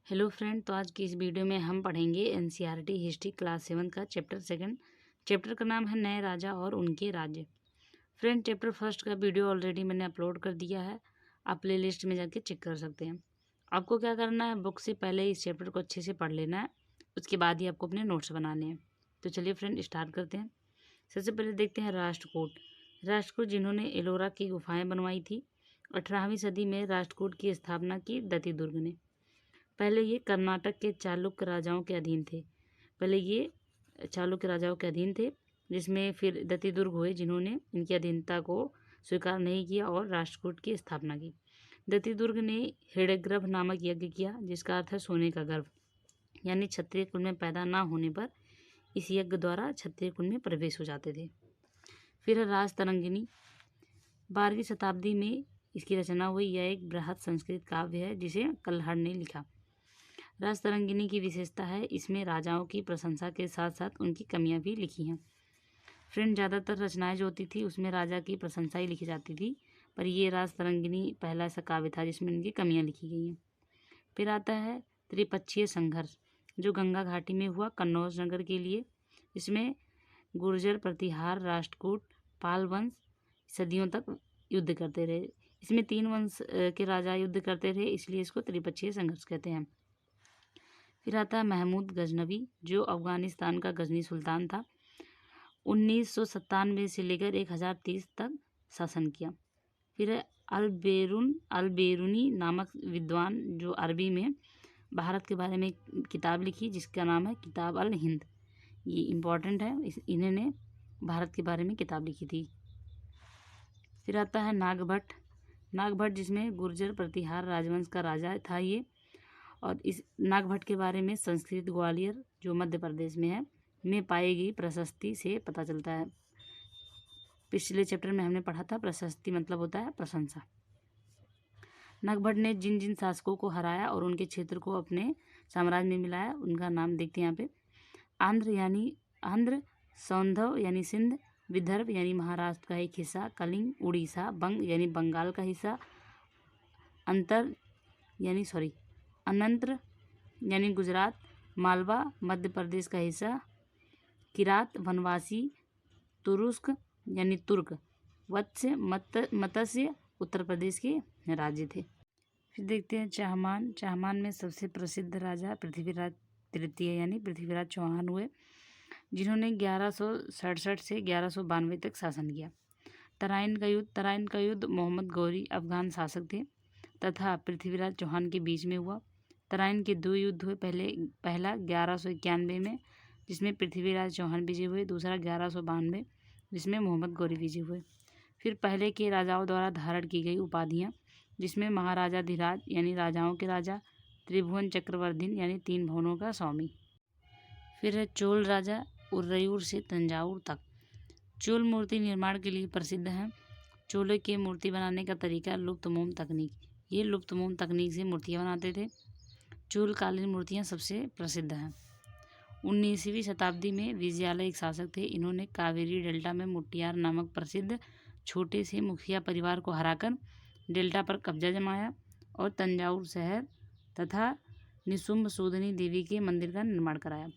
Hello friend, तो आज की इस वीडियो में हम पढ़ेंगे एनसीईआरटी हिस्ट्री क्लास 7 का चैप्टर सेकंड। चैप्टर का नाम है नए राजा और उनके राज्य। फ्रेंड, चैप्टर फर्स्ट का वीडियो ऑलरेडी मैंने अपलोड कर दिया है, आप प्ले लिस्ट में जाके चेक कर सकते हैं। आपको क्या करना है, बुक से पहले इस चैप्टर को अच्छे से पढ़ लेना है, उसके बाद ही आपको अपने नोट्स बनाने हैं। तो चलिए फ्रेंड, स्टार्ट करते हैं। सबसे पहले देखते हैं राष्ट्रकूट। राष्ट्रकूट जिन्होंने एलोरा की गुफाएँ बनवाई थी। 18वीं सदी में राष्ट्रकूट की स्थापना की दत्ती दुर्ग ने। पहले ये कर्नाटक के चालुक्य राजाओं के अधीन थे। जिसमें फिर दत्ती दुर्ग हुए जिन्होंने इनकी अधीनता को स्वीकार नहीं किया और राष्ट्रकूट की स्थापना की। दत्ती दुर्ग ने हृदयगर्भ नामक यज्ञ किया, जिसका अर्थ है सोने का गर्भ, यानी क्षत्रिय कुल में पैदा ना होने पर इस यज्ञ द्वारा क्षत्रिय कुल में प्रवेश हो जाते थे। फिर राजतरंगिणी, 12वीं शताब्दी में इसकी रचना हुई। यह एक बृहद संस्कृत काव्य है जिसे कल्हड़ ने लिखा। राजतरंगिणी की विशेषता है, इसमें राजाओं की प्रशंसा के साथ साथ उनकी कमियां भी लिखी हैं। फ्रेंड, ज़्यादातर रचनाएं जो होती थी उसमें राजा की प्रशंसा ही लिखी जाती थी, पर ये राजतरंगिणी पहला ऐसा काव्य था जिसमें इनकी कमियां लिखी गई हैं। फिर आता है त्रिपक्षीय संघर्ष, जो गंगा घाटी में हुआ कन्नौज नगर के लिए। इसमें गुर्जर, प्रतिहार, राष्ट्रकूट, पाल वंश सदियों तक युद्ध करते रहे। इसमें 3 वंश के राजा युद्ध करते रहे, इसलिए इसको त्रिपक्षीय संघर्ष कहते हैं। फिर आता है महमूद गजनवी, जो अफगानिस्तान का गजनी सुल्तान था। 1997 से लेकर 1030 तक शासन किया। फिर अल बेरूनी नामक विद्वान, जो अरबी में भारत के बारे में किताब लिखी, जिसका नाम है किताब अल हिंद। ये इम्पोर्टेंट है, इन्होंने भारत के बारे में किताब लिखी थी। फिर आता है नागभट्ट, जिसमें गुर्जर प्रतिहार राजवंश का राजा था ये। और इस नागभट्ट के बारे में संस्कृत ग्वालियर, जो मध्य प्रदेश में है, में पाई गई प्रशस्ति से पता चलता है। पिछले चैप्टर में हमने पढ़ा था, प्रशस्ति मतलब होता है प्रशंसा। नागभट्ट ने जिन जिन शासकों को हराया और उनके क्षेत्र को अपने साम्राज्य में मिलाया, उनका नाम देखते हैं यहाँ पे। आंध्र, सौंधव यानी सिंध, विदर्भ यानी महाराष्ट्र का एक हिस्सा, कलिंग उड़ीसा, बंग यानी बंगाल का हिस्सा, अनंत यानी गुजरात, मालवा मध्य प्रदेश का हिस्सा, किरात वनवासी, तुरुस्क यानी तुर्क, मत्स्य उत्तर प्रदेश के राज्य थे। फिर देखते हैं चाहमान में सबसे प्रसिद्ध राजा पृथ्वीराज तृतीय यानी पृथ्वीराज चौहान हुए, जिन्होंने 1167 से 1192 तक शासन किया। तराइन का युद्ध मोहम्मद गौरी अफगान शासक थे तथा पृथ्वीराज चौहान के बीच में हुआ। तराइन के 2 युद्ध हुए, पहला 1191 में, जिसमें पृथ्वीराज चौहान विजय हुए, दूसरा 1192 जिसमें मोहम्मद गौरी विजय हुए। फिर पहले के राजाओं द्वारा धारण की गई उपाधियां, जिसमें महाराजाधिराज यानी राजाओं के राजा, त्रिभुवन चक्रवर्ती यानी 3 भुवनों का स्वामी। फिर है चोल राजा, उर्रयूर से तंजावुर तक। चोल मूर्ति निर्माण के लिए प्रसिद्ध हैं। चोलों के मूर्ति बनाने का तरीका लुप्तमोम तकनीक, ये लुप्तमोम तकनीक से मूर्तियाँ बनाते थे। चोल कालीन मूर्तियाँ सबसे प्रसिद्ध हैं। 19वीं शताब्दी में विजयालय एक शासक थे। इन्होंने कावेरी डेल्टा में मुट्टियार नामक प्रसिद्ध छोटे से मुखिया परिवार को हराकर डेल्टा पर कब्जा जमाया और तंजावुर शहर तथा निशुम्भ सूदनी देवी के मंदिर का निर्माण कराया।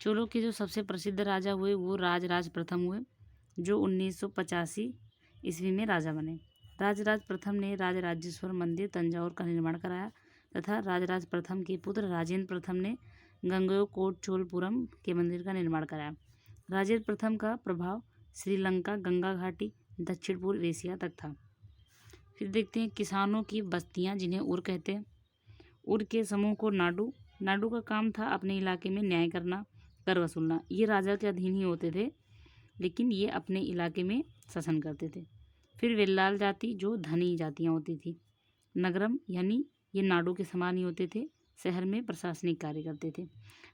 चोलों के जो सबसे प्रसिद्ध राजा हुए वो राजराज प्रथम हुए, जो 1985 ईस्वी में राजा बने। राजराज प्रथम ने राजराजेश्वर मंदिर तंजावुर का निर्माण कराया तथा राजराज प्रथम के पुत्र राजेंद्र प्रथम ने गंगईकोट चोलपुरम के मंदिर का निर्माण कराया। राजेंद्र प्रथम का प्रभाव श्रीलंका, गंगा घाटी, दक्षिण पूर्व एशिया तक था। फिर देखते हैं किसानों की बस्तियां, जिन्हें उर कहते हैं। उर के समूह को नाडू का काम था अपने इलाके में न्याय करना, कर वसूलना। ये राजा के अधीन ही होते थे, लेकिन ये अपने इलाके में शासन करते थे। फिर वेल्लाल जाति, जो धनी जातियाँ होती थी। नगरम यानी ये नाडू के समान ही होते थे, शहर में प्रशासनिक कार्य करते थे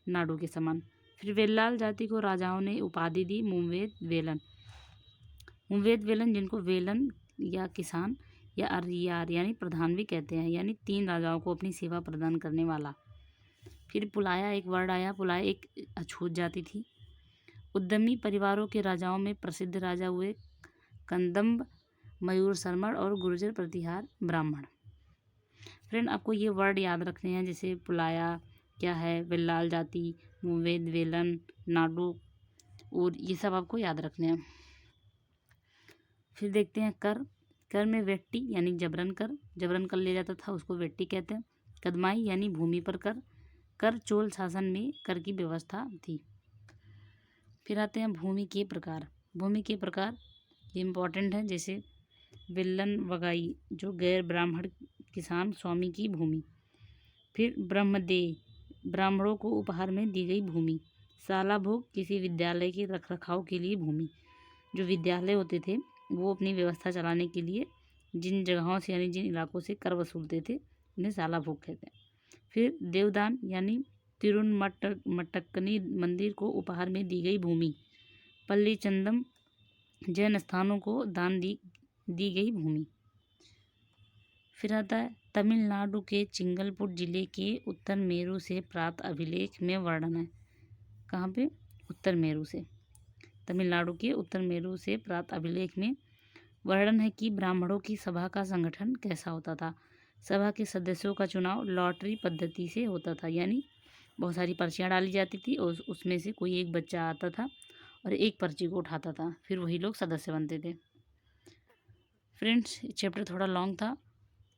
नाडू के समान। फिर वेल्लाल जाति को राजाओं ने उपाधि दी मुवेद वेलन, जिनको वेलन या किसान या अरियार यानी प्रधान भी कहते हैं, यानी 3 राजाओं को अपनी सेवा प्रदान करने वाला। फिर पुलाया एक वर्ड आया। पुलाया एक अछूत जाति थी। उद्यमी परिवारों के राजाओं में प्रसिद्ध राजा हुए कंदम्ब, मयूर शर्मण और गुर्जर प्रतिहार ब्राह्मण। फ्रेंड आपको ये वर्ड याद रखने हैं, जैसे पुलाया क्या है, वेल्लाल जाति, वेद वेलन, नाडू, और ये सब आपको याद रखने हैं। फिर देखते हैं कर। कर में वेट्टी यानी जबरन कर लिया जाता था, उसको वेट्टी कहते हैं। कदमाई यानी भूमि पर कर। कर चोल शासन में कर की व्यवस्था थी। फिर आते हैं भूमि के प्रकार। भूमि के प्रकार ये इम्पोर्टेंट है, जैसे विल्लन वगाई जो गैर ब्राह्मण किसान स्वामी की भूमि। फिर ब्रह्मदेय ब्राह्मणों को उपहार में दी गई भूमि। शाला भोग किसी विद्यालय के रखरखाव के लिए भूमि। जो विद्यालय होते थे वो अपनी व्यवस्था चलाने के लिए जिन जगहों से यानी जिन इलाकों से कर वसूलते थे उन्हें शाला भोग कहते हैं। फिर देवदान यानी तिरुनमट्टकनी मंदिर को उपहार में दी गई भूमि। पल्ली चंदम जैन स्थानों को दान दी गई भूमि। फिर आता है तमिलनाडु के चिंगलपुर जिले के उत्तर मेरू से प्राप्त अभिलेख में वर्णन है। कहाँ पे? उत्तर मेरू से। तमिलनाडु के उत्तर मेरू से प्राप्त अभिलेख में वर्णन है कि ब्राह्मणों की सभा का संगठन कैसा होता था। सभा के सदस्यों का चुनाव लॉटरी पद्धति से होता था, यानी बहुत सारी पर्चियाँ डाली जाती थी और उसमें से कोई एक बच्चा आता था और एक पर्ची को उठाता था, फिर वही लोग सदस्य बनते थे। फ्रेंड्स चैप्टर थोड़ा लॉन्ग था,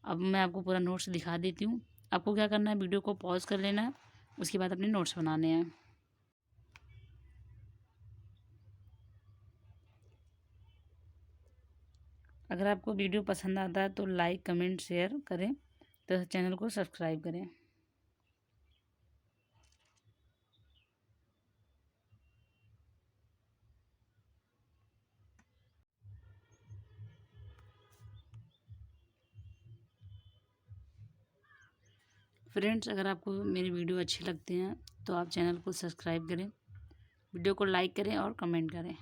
अब मैं आपको पूरा नोट्स दिखा देती हूँ। आपको क्या करना है, वीडियो को पॉज कर लेना है, उसके बाद अपने नोट्स बनाने हैं। अगर आपको वीडियो पसंद आता है तो लाइक कमेंट शेयर करें, तो चैनल को सब्सक्राइब करें। फ्रेंड्स अगर आपको मेरे वीडियो अच्छे लगते हैं तो आप चैनल को सब्सक्राइब करें, वीडियो को लाइक करें और कमेंट करें।